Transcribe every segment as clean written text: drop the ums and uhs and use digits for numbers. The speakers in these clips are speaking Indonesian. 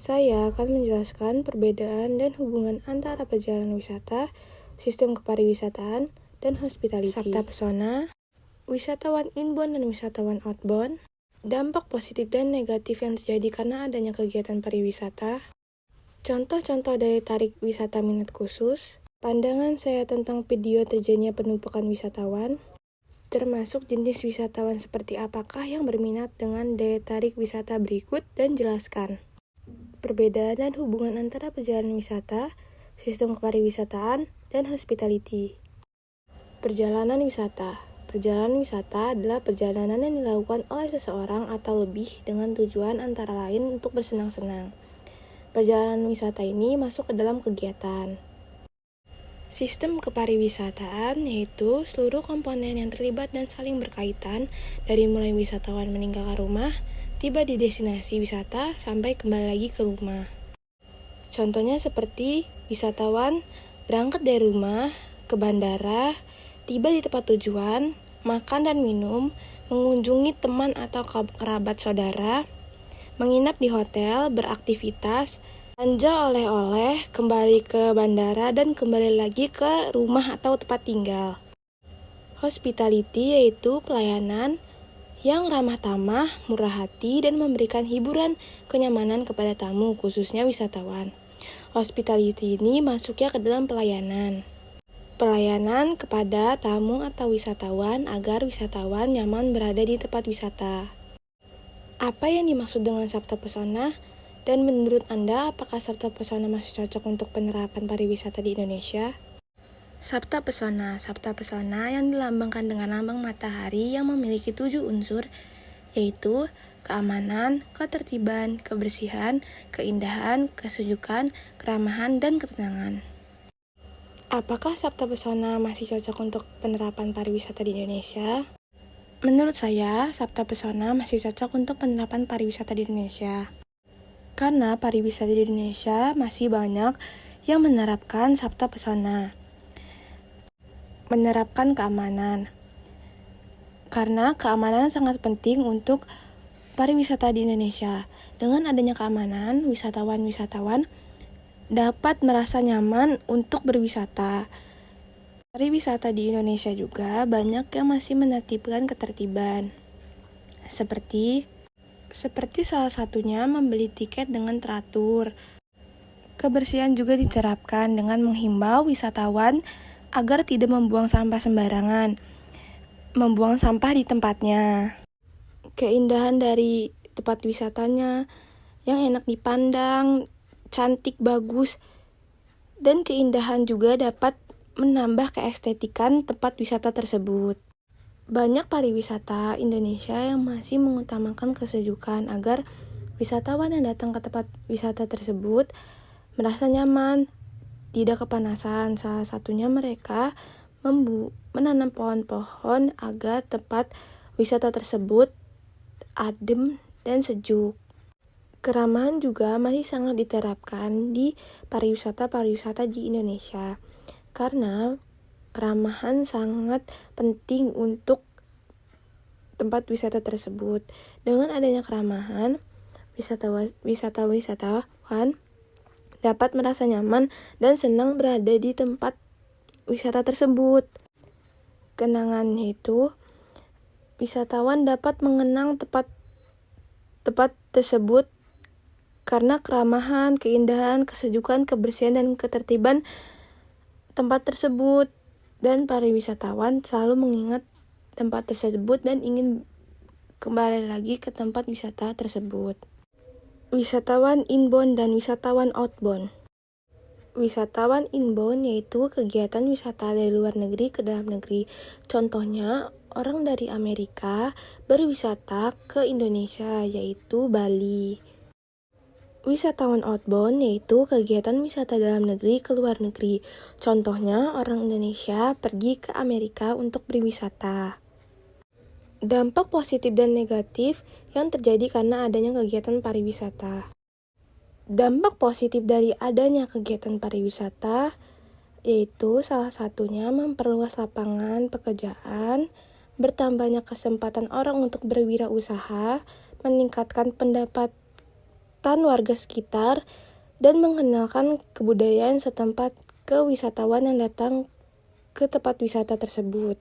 Saya akan menjelaskan perbedaan dan hubungan antara perjalanan wisata, sistem kepariwisataan, dan hospitality. Sabta pesona, wisatawan inbound dan wisatawan outbound, dampak positif dan negatif yang terjadi karena adanya kegiatan pariwisata, contoh-contoh daya tarik wisata minat khusus, pandangan saya tentang video terjadinya penumpukan wisatawan, termasuk jenis wisatawan seperti apakah yang berminat dengan daya tarik wisata berikut, dan jelaskan perbedaan dan hubungan antara perjalanan wisata, sistem kepariwisataan, dan hospitality. Perjalanan wisata. Perjalanan wisata adalah perjalanan yang dilakukan oleh seseorang atau lebih dengan tujuan antara lain untuk bersenang-senang. Perjalanan wisata ini masuk ke dalam kegiatan. Sistem kepariwisataan yaitu seluruh komponen yang terlibat dan saling berkaitan dari mulai wisatawan meninggalkan rumah, tiba di destinasi wisata, sampai kembali lagi ke rumah. Contohnya seperti wisatawan berangkat dari rumah ke bandara, tiba di tempat tujuan, makan dan minum, mengunjungi teman atau kerabat saudara, menginap di hotel, beraktivitas, belanja oleh-oleh, kembali ke bandara, dan kembali lagi ke rumah atau tempat tinggal. Hospitality yaitu pelayanan yang ramah tamah, murah hati, dan memberikan hiburan kenyamanan kepada tamu, khususnya wisatawan. Hospitality ini masuknya ke dalam pelayanan. Pelayanan kepada tamu atau wisatawan agar wisatawan nyaman berada di tempat wisata. Apa yang dimaksud dengan sabta pesona? Dan menurut Anda, apakah sabta pesona masih cocok untuk penerapan pariwisata di Indonesia? Sabta pesona yang dilambangkan dengan lambang matahari yang memiliki 7 unsur, yaitu keamanan, ketertiban, kebersihan, keindahan, kesejukan, keramahan, dan ketenangan. Apakah sabta pesona masih cocok untuk penerapan pariwisata di Indonesia? Menurut saya, sabta pesona masih cocok untuk penerapan pariwisata di Indonesia. Karena pariwisata di Indonesia masih banyak yang menerapkan sabta pesona. Menerapkan keamanan. Karena keamanan sangat penting untuk pariwisata di Indonesia. Dengan adanya keamanan, wisatawan dapat merasa nyaman untuk berwisata. Pariwisata di Indonesia juga banyak yang masih menertibkan ketertiban. Seperti salah satunya membeli tiket dengan teratur. Kebersihan juga diterapkan dengan menghimbau wisatawan agar tidak membuang sampah sembarangan, membuang sampah di tempatnya. Keindahan dari tempat wisatanya yang enak dipandang, cantik, bagus, dan keindahan juga dapat menambah keestetikan tempat wisata tersebut. Banyak pariwisata Indonesia yang masih mengutamakan kesejukan agar wisatawan yang datang ke tempat wisata tersebut merasa nyaman, tidak kepanasan. Salah satunya mereka menanam pohon-pohon agar tempat wisata tersebut adem dan sejuk. Keramahan juga masih sangat diterapkan di pariwisata di Indonesia. Karena keramahan sangat penting untuk tempat wisata tersebut. Dengan adanya keramahan, wisatawan dapat merasa nyaman dan senang berada di tempat wisata tersebut. Kenangannya itu, wisatawan dapat mengenang tempat tersebut karena keramahan, keindahan, kesejukan, kebersihan, dan ketertiban tempat tersebut. Dan para wisatawan selalu mengingat tempat tersebut dan ingin kembali lagi ke tempat wisata tersebut. Wisatawan inbound dan wisatawan outbound. Wisatawan inbound yaitu kegiatan wisata dari luar negeri ke dalam negeri. Contohnya, orang dari Amerika berwisata ke Indonesia, yaitu Bali. Wisatawan outbound yaitu kegiatan wisata dalam negeri ke luar negeri. Contohnya, orang Indonesia pergi ke Amerika untuk berwisata. Dampak positif dan negatif yang terjadi karena adanya kegiatan pariwisata. Dampak positif dari adanya kegiatan pariwisata yaitu salah satunya memperluas lapangan pekerjaan, bertambahnya kesempatan orang untuk berwirausaha, meningkatkan keterlibatan warga sekitar dan mengenalkan kebudayaan setempat ke wisatawan yang datang ke tempat wisata tersebut.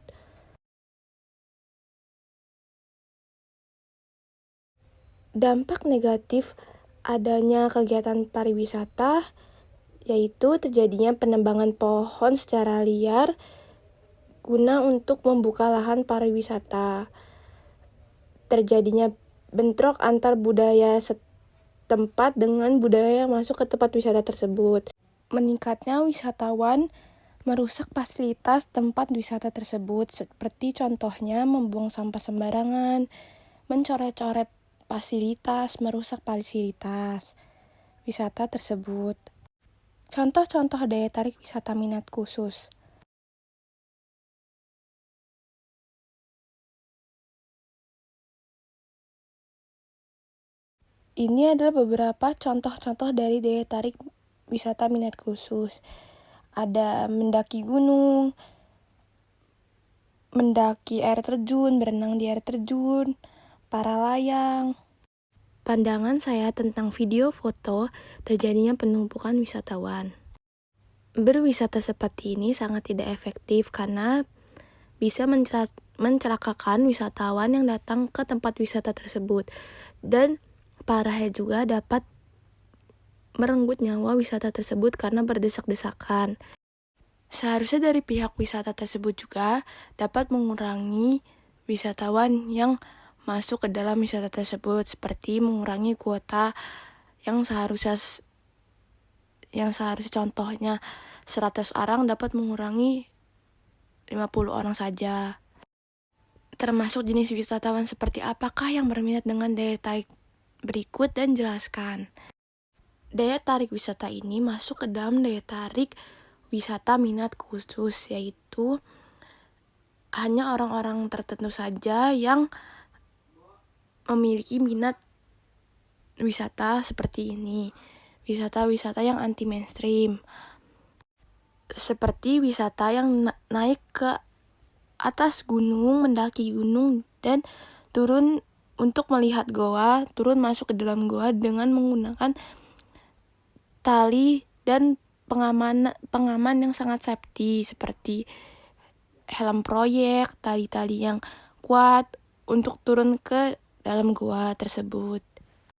Dampak negatif adanya kegiatan pariwisata yaitu terjadinya penebangan pohon secara liar guna untuk membuka lahan pariwisata. Terjadinya bentrok antar budaya setempat dengan budaya yang masuk ke tempat wisata tersebut. Meningkatnya wisatawan merusak fasilitas tempat wisata tersebut, seperti contohnya membuang sampah sembarangan, mencoret-coret fasilitas, merusak fasilitas wisata tersebut. Contoh-contoh daya tarik wisata minat khusus. Ini adalah beberapa contoh-contoh dari daya tarik wisata minat khusus. Ada mendaki gunung, mendaki air terjun, berenang di air terjun, para layang. Pandangan saya tentang video foto terjadinya penumpukan wisatawan. Berwisata seperti ini sangat tidak efektif karena bisa mencelakakan wisatawan yang datang ke tempat wisata tersebut. Dan parahnya juga dapat merenggut nyawa wisata tersebut karena berdesak-desakan. Seharusnya dari pihak wisata tersebut juga dapat mengurangi wisatawan yang masuk ke dalam wisata tersebut, seperti mengurangi kuota yang seharusnya contohnya 100 orang dapat mengurangi 50 orang saja. Termasuk jenis wisatawan seperti apakah yang berminat dengan daya tarik berikut dan jelaskan. Daya tarik wisata ini masuk ke dalam daya tarik wisata minat khusus, yaitu hanya orang-orang tertentu saja yang memiliki minat wisata seperti ini. Wisata-wisata yang anti mainstream, seperti wisata yang naik ke atas gunung, mendaki gunung, dan turun untuk melihat goa, turun masuk ke dalam goa dengan menggunakan tali dan pengaman yang sangat safety, seperti helm proyek, tali-tali yang kuat untuk turun ke dalam goa tersebut.